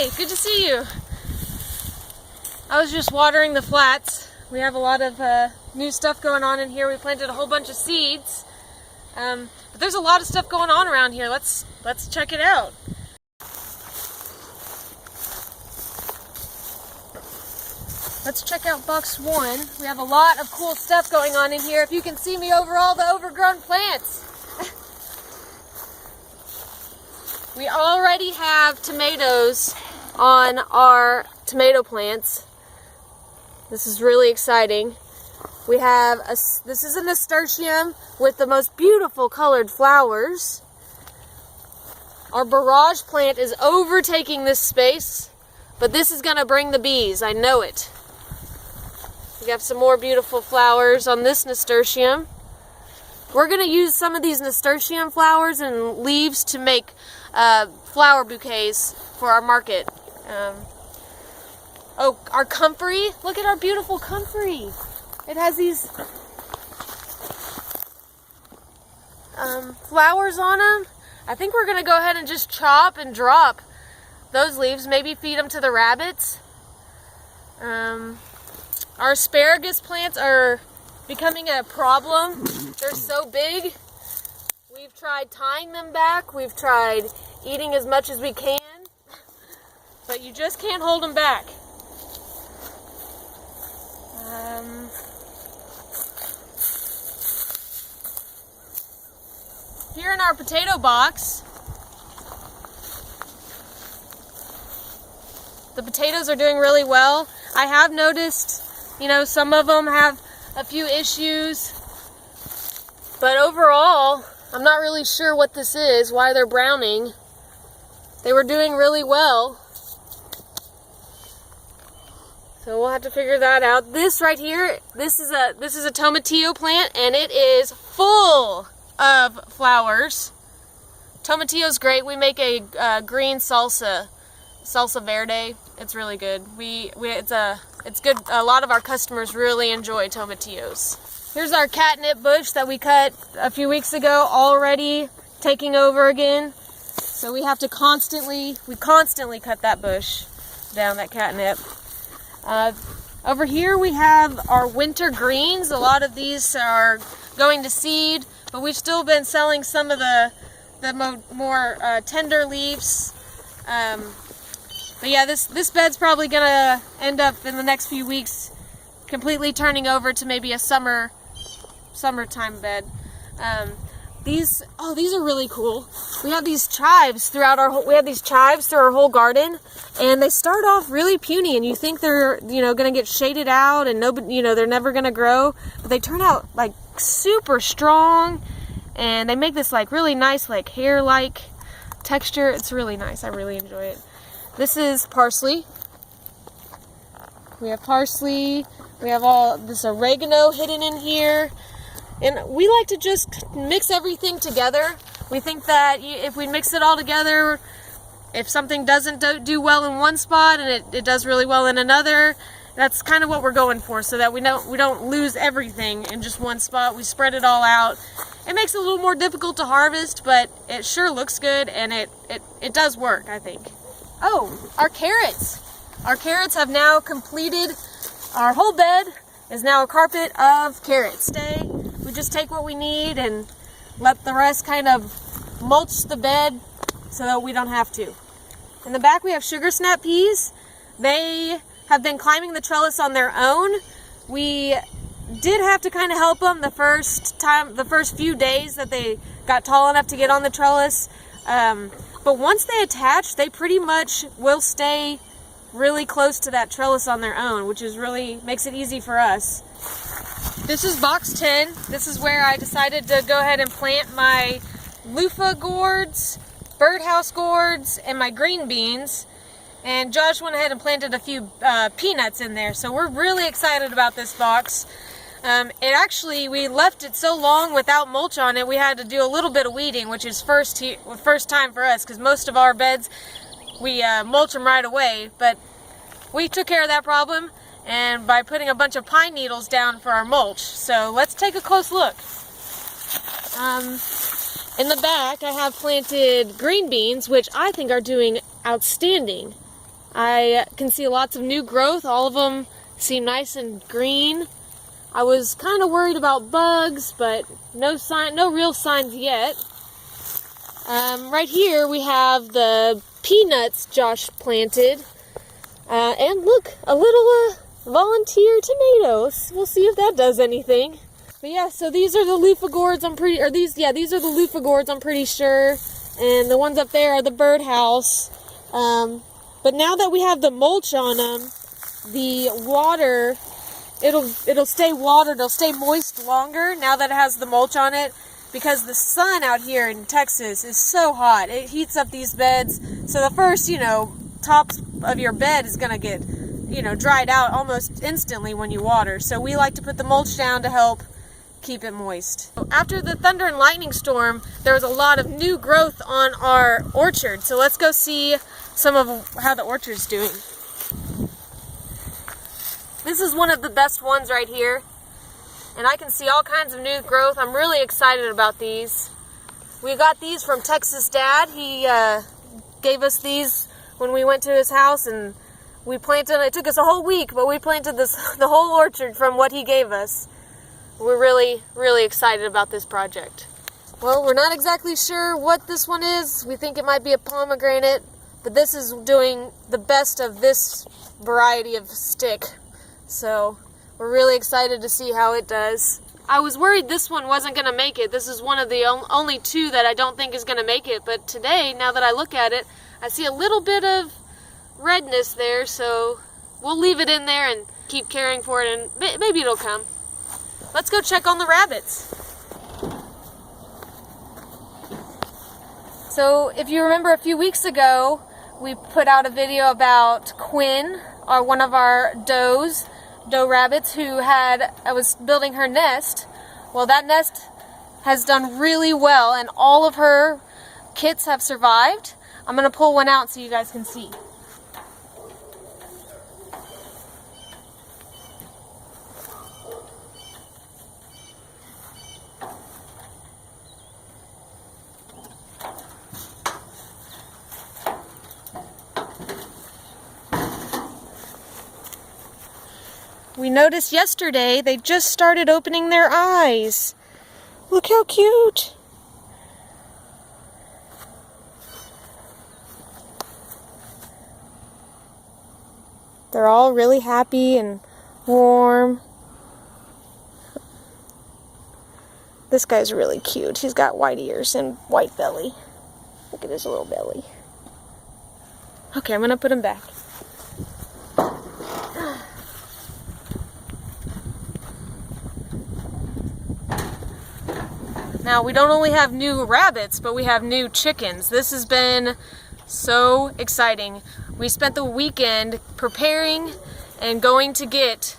Hi, good to see you. I was just watering the flats. We have a lot of new stuff going on in here. We planted a whole bunch of seeds. But there's a lot of stuff going on around here. Let's check it out. Let's check out box 1. We have a lot of cool stuff going on in here. If you can see me over all the overgrown plants. We already have tomatoes on our tomato plants. This is really exciting. We have this is a nasturtium with the most beautiful colored flowers. Our barrage plant is overtaking this space, but this is gonna bring the bees, I know it. We have some more beautiful flowers on this nasturtium. We're gonna use some of these nasturtium flowers and leaves to make flower bouquets for our market. Oh, our comfrey. Look at our beautiful comfrey. It has these flowers on them. I think we're going to go ahead and just chop and drop those leaves. Maybe feed them to the rabbits. Our asparagus plants are becoming a problem. They're so big. We've tried tying them back. We've tried eating as much as we can. But you just can't hold them back. Here in our potato box, the potatoes are doing really well. I have noticed, you know, some of them have a few issues, but overall, I'm not really sure what this is, why they're browning. They were doing really well. So we'll have to figure that out. This right here, this is a tomatillo plant, and it is full of flowers. Tomatillo's great. We make a green salsa verde. It's really good. It's good. A lot of our customers really enjoy tomatillos. Here's our catnip bush that we cut a few weeks ago, already taking over again. So we have to constantly cut that bush down, that catnip. Over here we have our winter greens. A lot of these are going to seed, but we've still been selling some of the more tender leaves. But yeah, this bed's probably gonna end up in the next few weeks completely turning over to maybe a summertime bed. These are really cool. We have these chives through our whole garden, and they start off really puny, and you think they're, you know, gonna get shaded out and nobody, you know, they're never gonna grow, but they turn out like super strong, and they make this like really nice like hair-like texture. It's really nice. I really enjoy it. This is parsley. We have parsley. We have all this oregano hidden in here. And we like to just mix everything together. We think that if we mix it all together, if something doesn't do well in one spot and it does really well in another, that's kind of what we're going for, so that we don't lose everything in just one spot. We spread it all out. It makes it a little more difficult to harvest, but it sure looks good, and it does work, I think. Oh, our carrots. Our carrots have now completed. Our whole bed is now a carpet of carrots. We just take what we need and let the rest kind of mulch the bed so that we don't have to. In the back we have sugar snap peas. They have been climbing the trellis on their own. We did have to kind of help them the first few days that they got tall enough to get on the trellis. But once they attach, they pretty much will stay really close to that trellis on their own, which is really makes it easy for us. This is box 10. This is where I decided to go ahead and plant my loofah gourds, birdhouse gourds, and my green beans. And Josh went ahead and planted a few peanuts in there. So we're really excited about this box. We left it so long without mulch on it, we had to do a little bit of weeding, which is first time for us, because most of our beds, we mulch them right away. But we took care of that problem, and by putting a bunch of pine needles down for our mulch. So let's take a close look. In the back, I have planted green beans, which I think are doing outstanding. I can see lots of new growth. All of them seem nice and green. I was kind of worried about bugs, but no real signs yet. Right here we have the peanuts Josh planted. And look, a little volunteer tomato. We'll see if that does anything. But yeah, so these are the loofah gourds. These are the loofah gourds, I'm pretty sure. And the ones up there are the birdhouse. But now that we have the mulch on them, the water, it'll stay watered, it'll stay moist longer now that it has the mulch on it, because the sun out here in Texas is so hot. It heats up these beds. So the first, tops of your bed is gonna get, dried out almost instantly when you water. So we like to put the mulch down to help keep it moist. After the thunder and lightning storm, there was a lot of new growth on our orchard. So let's go see some of how the orchard's doing. This is one of the best ones right here. And I can see all kinds of new growth. I'm really excited about these. We got these from Texas Dad. He gave us these when we went to his house, and we planted. It took us a whole week, but we planted the whole orchard from what he gave us. We're really, really excited about this project. Well, we're not exactly sure what this one is. We think it might be a pomegranate, but this is doing the best of this variety of stick. So we're really excited to see how it does. I was worried this one wasn't going to make it. This is one of the only two that I don't think is going to make it. But today, now that I look at it, I see a little bit of redness there. So we'll leave it in there and keep caring for it, and maybe it'll come. Let's go check on the rabbits. So if you remember a few weeks ago, we put out a video about Quinn, one of our doe rabbits who was building her nest. Well, that nest has done really well, and all of her kits have survived. I'm going to pull one out so you guys can see. We noticed yesterday they just started opening their eyes. Look how cute. They're all really happy and warm. This guy's really cute. He's got white ears and white belly. Look at his little belly. Okay, I'm gonna put him back. Now, we don't only have new rabbits, but we have new chickens. This has been so exciting. We spent the weekend preparing and going to get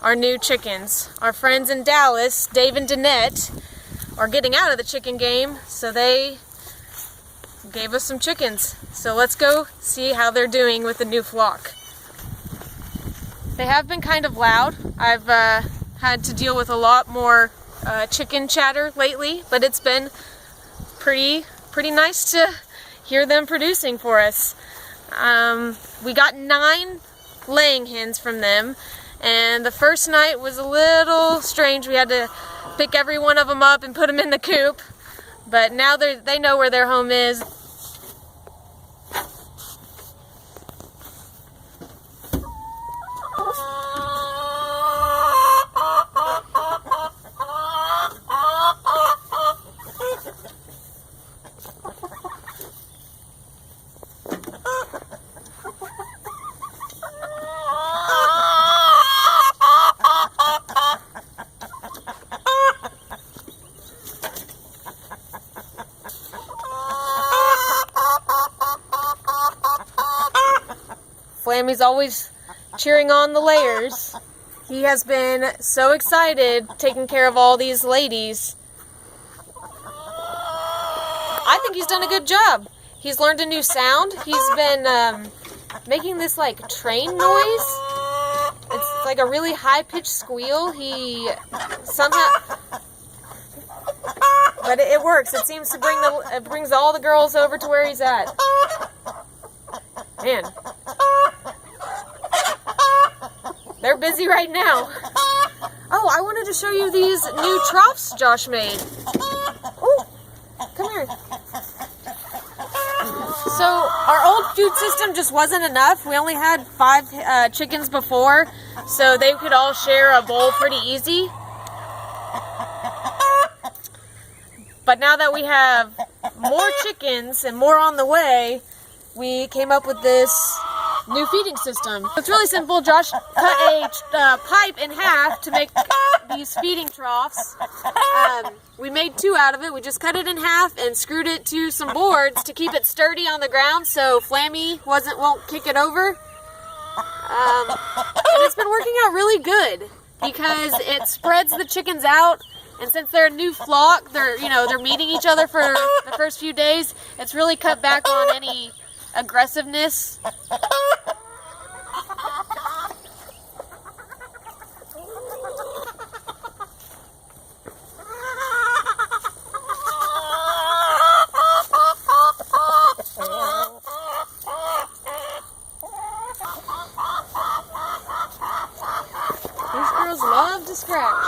our new chickens. Our friends in Dallas, Dave and Danette, are getting out of the chicken game, so they gave us some chickens. So let's go see how they're doing with the new flock. They have been kind of loud. I've had to deal with a lot more chicken chatter lately, but it's been pretty nice to hear them producing for us. We got 9 laying hens from them, and the first night was a little strange. We had to pick every one of them up and put them in the coop, but now they know where their home is. Flammy's always cheering on the layers. He has been so excited taking care of all these ladies. I think he's done a good job. He's learned a new sound. He's been making this like train noise. It's like a really high-pitched squeal. He somehow, but it works. It seems to brings all the girls over to where he's at. Man. They're busy right now. Oh, I wanted to show you these new troughs Josh made. Oh, come here. So our old food system just wasn't enough. We only had 5 chickens before, so they could all share a bowl pretty easy. But now that we have more chickens and more on the way, we came up with this new feeding system. It's really simple. Josh cut a pipe in half to make these feeding troughs. We made 2 out of it. We just cut it in half and screwed it to some boards to keep it sturdy on the ground so Flammy won't kick it over. And it's been working out really good because it spreads the chickens out. And since they're a new flock, they're meeting each other for the first few days. It's really cut back on any aggressiveness. These girls love to scratch.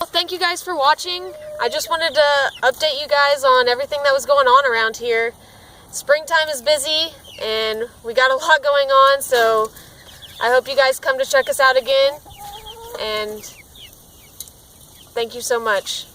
Thank you guys for watching. I just wanted to update you guys on everything that was going on around here. Springtime is busy and we got a lot going on, so I hope you guys come to check us out again, and thank you so much.